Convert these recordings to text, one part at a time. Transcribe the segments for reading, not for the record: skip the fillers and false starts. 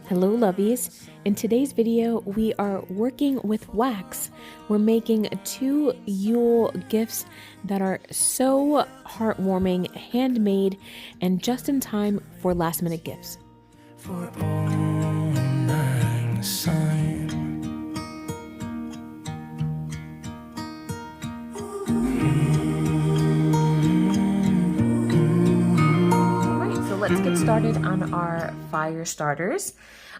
Hello lovies, in today's video we are working with wax. We're making 2 Yule gifts that are so heartwarming, handmade, and just in time for last minute gifts. For all night sun. Alright, so let's get started on our fire starters.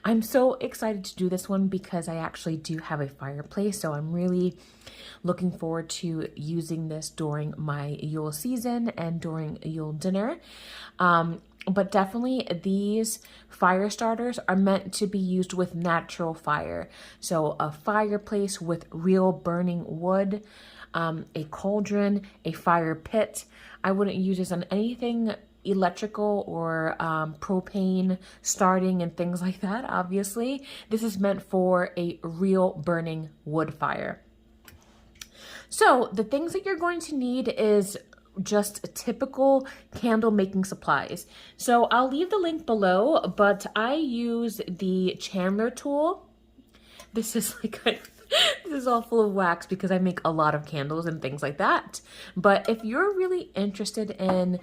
I'm so excited to do this one because I actually do have a fireplace, so I'm really looking forward to using this during my Yule season and during Yule dinner. But definitely these fire starters are meant to be used with natural fire. So a fireplace with real burning wood, a cauldron, a fire pit. I wouldn't use this on anything electrical or propane starting and things like that. Obviously, this is meant for a real burning wood fire. So the things that you're going to need is just typical candle making supplies. So I'll leave the link below, but I use the Chandler tool. This is this is all full of wax because I make a lot of candles and things like that. But if you're really interested in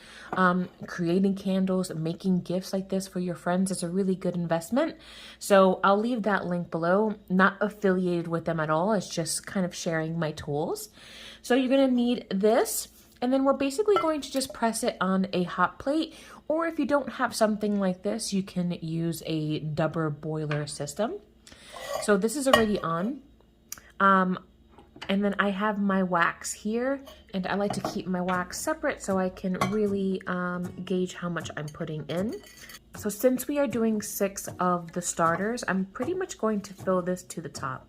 creating candles, making gifts like this for your friends, it's a really good investment. So I'll leave that link below. Not affiliated with them at all. It's just kind of sharing my tools. So you're going to need this. And then we're basically going to just press it on a hot plate. Or if you don't have something like this, you can use a double boiler system. So this is already on. And then I have my wax here, and I like to keep my wax separate so I can really gauge how much I'm putting in. So since we are doing 6 of the starters, I'm pretty much going to fill this to the top.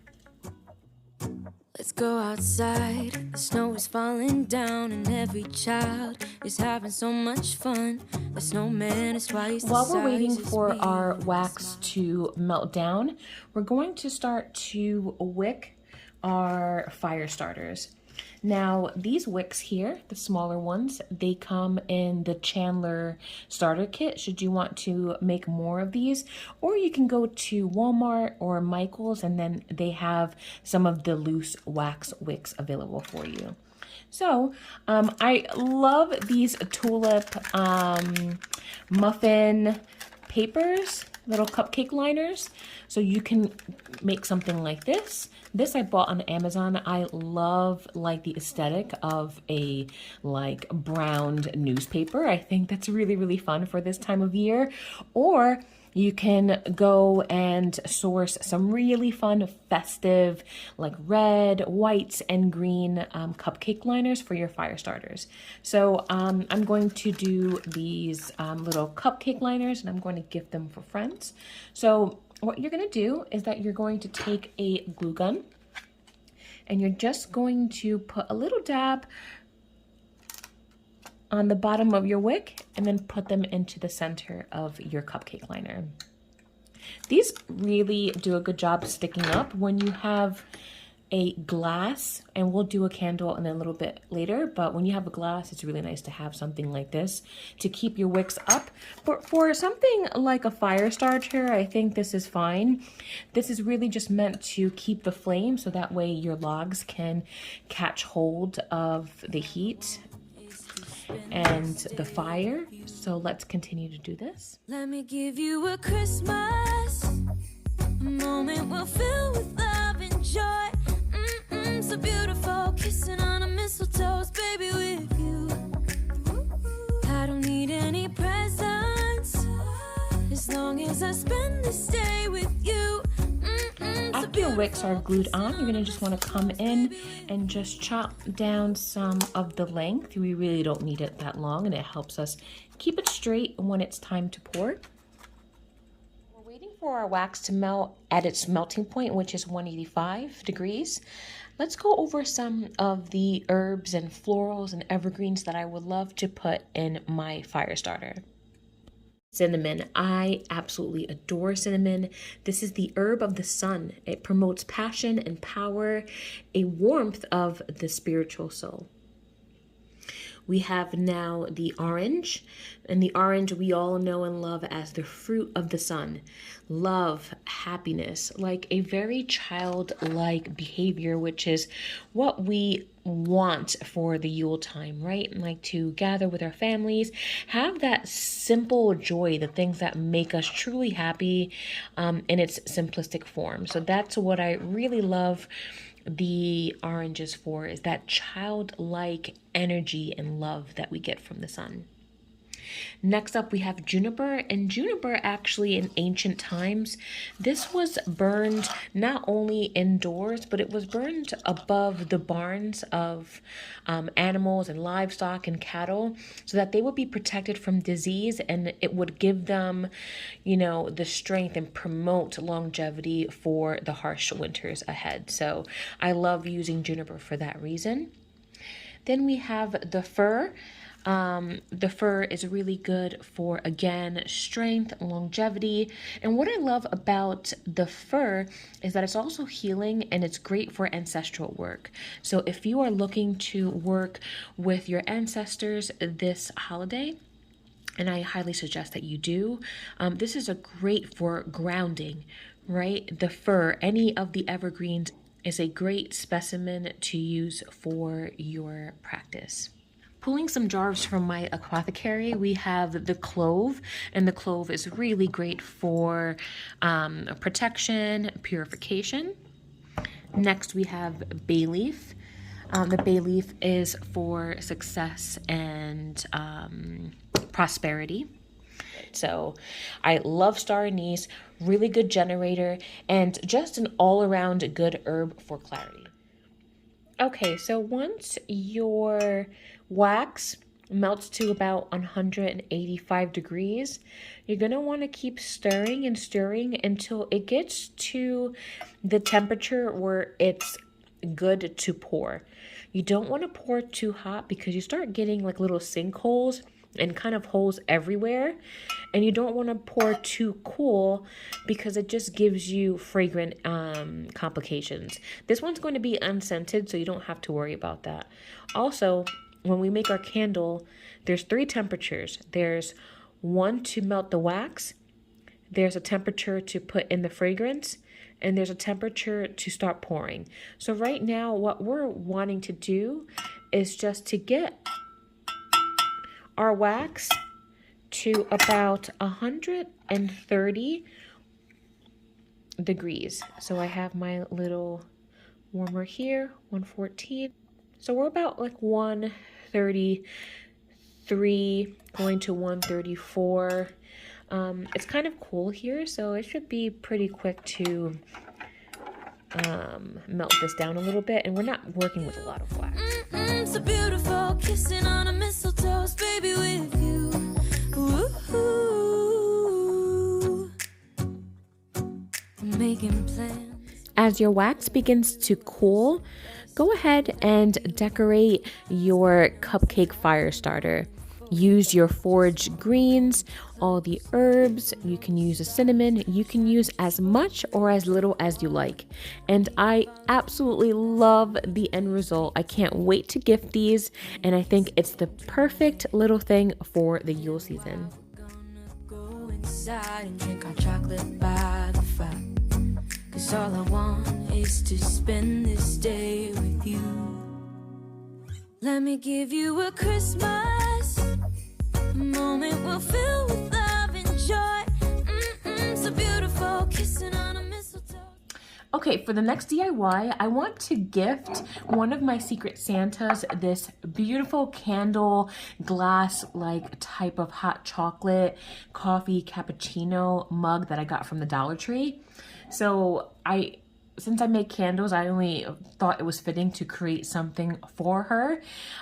Let's go outside, the snow is falling down and every child is having so much fun. The snowman is twice the size. While we're waiting for our wax to melt down, we're going to start to wick our fire starters. Now these wicks here, the smaller ones, they come in the Chandler starter kit should you want to make more of these, or you can go to Walmart or Michael's and then they have some of the loose wax wicks available for you. So I love these tulip muffin papers, little cupcake liners, so you can make something like this. This I bought on Amazon. I love like the aesthetic of a like browned newspaper. I think that's really, really fun for this time of year. Or you can go and source some really fun, festive, like red, white, and green cupcake liners for your fire starters. So I'm going to do these little cupcake liners, and I'm going to gift them for friends. So what you're going to do is that you're going to take a glue gun, and you're just going to put a little dab on the bottom of your wick and then put them into the center of your cupcake liner. These really do a good job sticking up. When you have a glass, and we'll do a candle in a little bit later, but when you have a glass, it's really nice to have something like this to keep your wicks up. But for something like a fire starter, I think this is fine. This is really just meant to keep the flame so that way your logs can catch hold of the heat and the fire. So let's continue to do this. Let me give you a Christmas, a moment we'll fill with love and joy. So beautiful, kissing on a mistletoe, baby, with you. I don't need any presents as long as I spend this day with you. After your wicks are glued on, you're gonna just wanna come in and just chop down some of the length. We really don't need it that long, and it helps us keep it straight when it's time to pour. We're waiting for our wax to melt at its melting point, which is 185 degrees. Let's go over some of the herbs and florals and evergreens that I would love to put in my fire starter. Cinnamon. I absolutely adore cinnamon. This is the herb of the sun. It promotes passion and power, a warmth of the spiritual soul. We have now the orange, and the orange we all know and love as the fruit of the sun. Love, happiness, like a very childlike behavior, which is what we want for the Yule time, right? Like to gather with our families, have that simple joy, the things that make us truly happy in its simplistic form. So that's what I really love the oranges for, is that childlike energy and love that we get from the sun. Next up, we have juniper, and juniper actually in ancient times, this was burned not only indoors, but it was burned above the barns of animals and livestock and cattle so that they would be protected from disease, and it would give them, you know, the strength and promote longevity for the harsh winters ahead. So I love using juniper for that reason. Then we have the fir. The fir is really good for, again, strength, longevity. And what I love about the fir is that it's also healing and it's great for ancestral work. So if you are looking to work with your ancestors this holiday, and I highly suggest that you do, this is a great for grounding, right? The fir, any of the evergreens, is a great specimen to use for your practice. Pulling some jars from my apothecary, we have the clove, and the clove is really great for protection, purification. Next, we have bay leaf. The bay leaf is for success and prosperity. So I love star anise, really good generator, and just an all-around good herb for clarity. Okay, so once your wax melts to about 185 degrees, you're going to want to keep stirring and stirring until it gets to the temperature where it's good to pour. You don't want to pour too hot because you start getting like little sinkholes and kind of holes everywhere, and you don't want to pour too cool because it just gives you fragrant complications. This one's going to be unscented, so you don't have to worry about that. Also, when we make our candle, there's 3 temperatures. There's one to melt the wax, there's a temperature to put in the fragrance, and there's a temperature to start pouring. So right now, what we're wanting to do is just to get our wax to about 130 degrees. So I have my little warmer here, 114. So we're about like 133 going to 134. It's kind of cool here, so it should be pretty quick to melt this down a little bit, and we're not working with a lot of wax. So beautiful, kissing on a mistletoe, baby, with you. Ooh, making plans. As your wax begins to cool, go ahead and decorate your cupcake fire starter. Use your foraged greens, all the herbs. You can use a cinnamon. You can use as much or as little as you like. And I absolutely love the end result. I can't wait to gift these, and I think it's the perfect little thing for the Yule season. Go inside and drink our chocolate by the fire. 'Cause all I want is to spend this day with you. Let me give you a Christmas moment we'll fill with love and joy. So beautiful, kissing on a mistletoe. Okay, for the next DIY, I want to gift one of my Secret Santas this beautiful candle glass-like type of hot chocolate coffee cappuccino mug that I got from the Dollar Tree. So since I make candles, I only thought it was fitting to create something for her.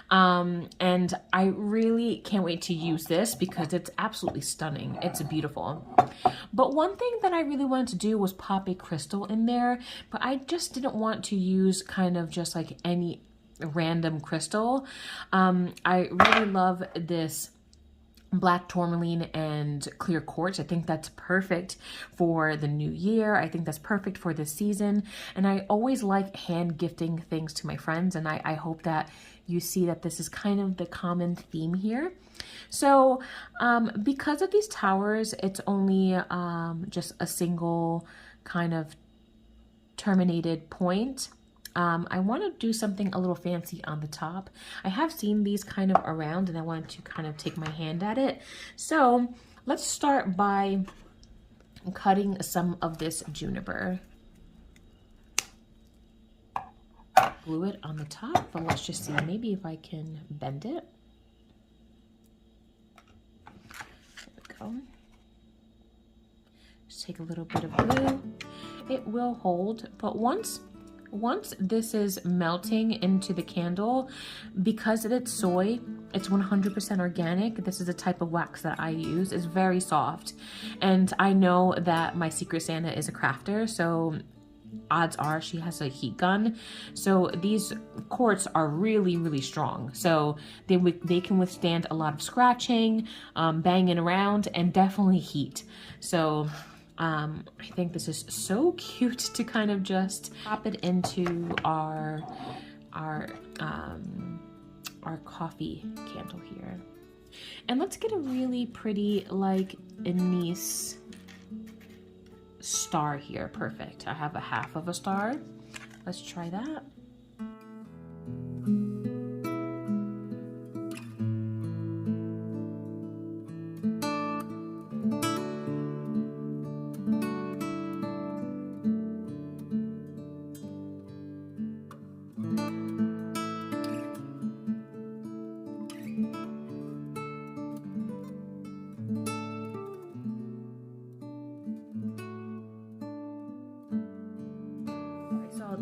And I really can't wait to use this because it's absolutely stunning. It's beautiful. But one thing that I really wanted to do was pop a crystal in there, but I just didn't want to use kind of just like any random crystal. I really love this black tourmaline and clear quartz. I think that's perfect for the new year. I think that's perfect for this season. And I always like hand gifting things to my friends, and I hope that you see that this is kind of the common theme here. So because of these towers, it's only just a single kind of terminated point. I want to do something a little fancy on the top. I have seen these kind of around and I wanted to kind of take my hand at it. So let's start by cutting some of this juniper. Glue it on the top, but let's just see, maybe if I can bend it. There we go. Just take a little bit of glue. It will hold, but once this is melting into the candle, because it's soy, it's 100% organic. This is a type of wax that I use. It's very soft. And I know that my Secret Santa is a crafter, so odds are she has a heat gun. So these quartz are really, really strong. So they can withstand a lot of scratching, banging around, and definitely heat. So I think this is so cute to kind of just pop it into our coffee candle here. And let's get a really pretty like anise star here. Perfect. I have a half of a star. Let's try that.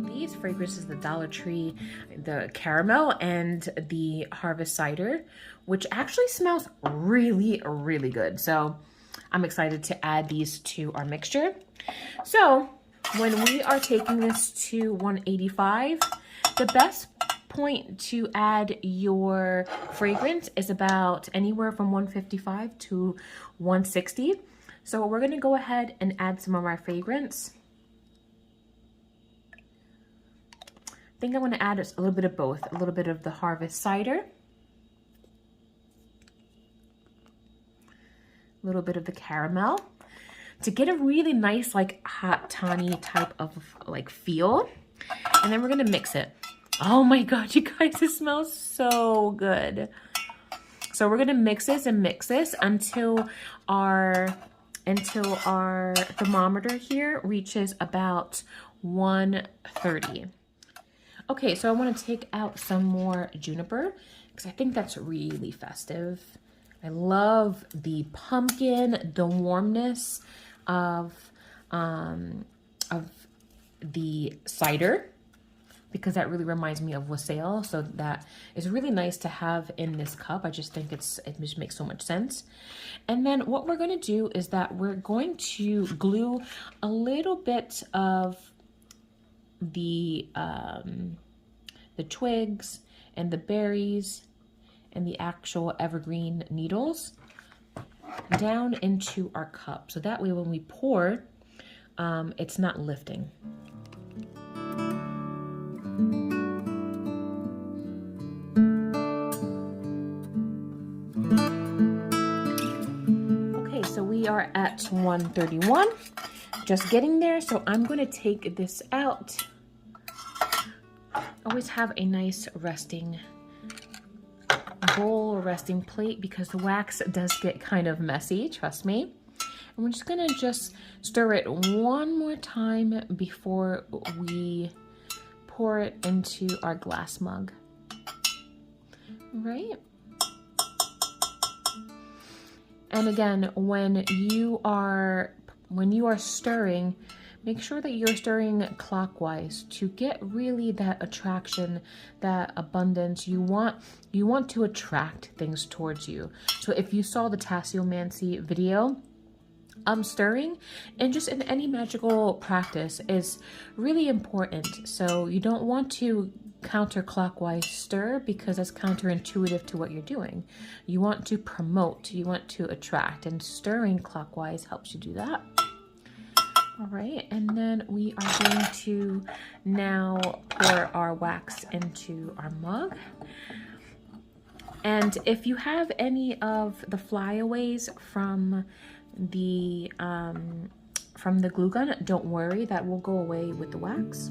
These fragrances, the Dollar Tree, the caramel, and the harvest cider, which actually smells really, really good. So I'm excited to add these to our mixture. So when we are taking this to 185, the best point to add your fragrance is about anywhere from 155 to 160. So we're going to go ahead and add some of our fragrance. I think I want to add a little bit of both, a little bit of the harvest cider, a little bit of the caramel to get a really nice like hot tawny type of like feel. And then we're going to mix it. Oh my God, you guys, it smells so good. So we're going to mix this and mix this until our thermometer here reaches about 130. Okay, so I want to take out some more juniper because I think that's really festive. I love the pumpkin, the warmness of the cider, because that really reminds me of wassail. So that is really nice to have in this cup. I just think it just makes so much sense. And then what we're going to do is that we're going to glue a little bit of the twigs and the berries and the actual evergreen needles down into our cup. So that way when we pour, it's not lifting. Okay, so we are at 131, just getting there. So I'm going to take this out. Always have a nice resting bowl or resting plate because the wax does get kind of messy, trust me. And we're just gonna stir it one more time before we pour it into our glass mug. Right? And again, when you are stirring, make sure that you're stirring clockwise to get really that attraction, that abundance. You want to attract things towards you. So if you saw the Tasseomancy video, stirring and just in any magical practice is really important. So you don't want to counterclockwise stir because that's counterintuitive to what you're doing. You want to promote, you want to attract, and stirring clockwise helps you do that. All right, and then we are going to now pour our wax into our mug. And if you have any of the flyaways from the glue gun, don't worry, that will go away with the wax.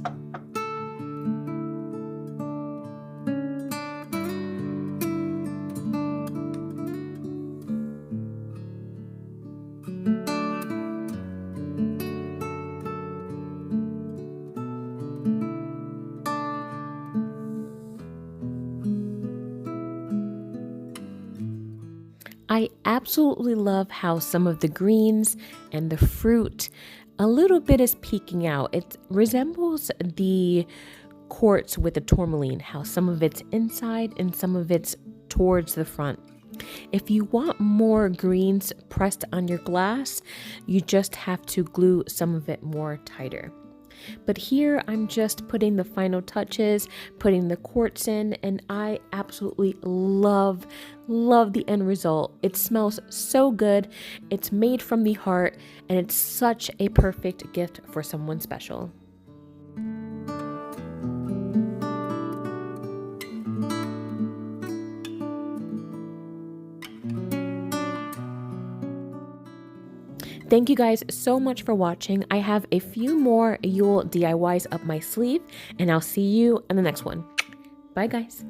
I absolutely love how some of the greens and the fruit, a little bit is peeking out. It resembles the quartz with the tourmaline, how some of it's inside and some of it's towards the front. If you want more greens pressed on your glass, you just have to glue some of it more tighter. But here I'm just putting the final touches, putting the quartz in, and I absolutely love the end result. It smells so good, it's made from the heart, and it's such a perfect gift for someone special. Thank you guys so much for watching. I have a few more Yule DIYs up my sleeve, and I'll see you in the next one. Bye guys.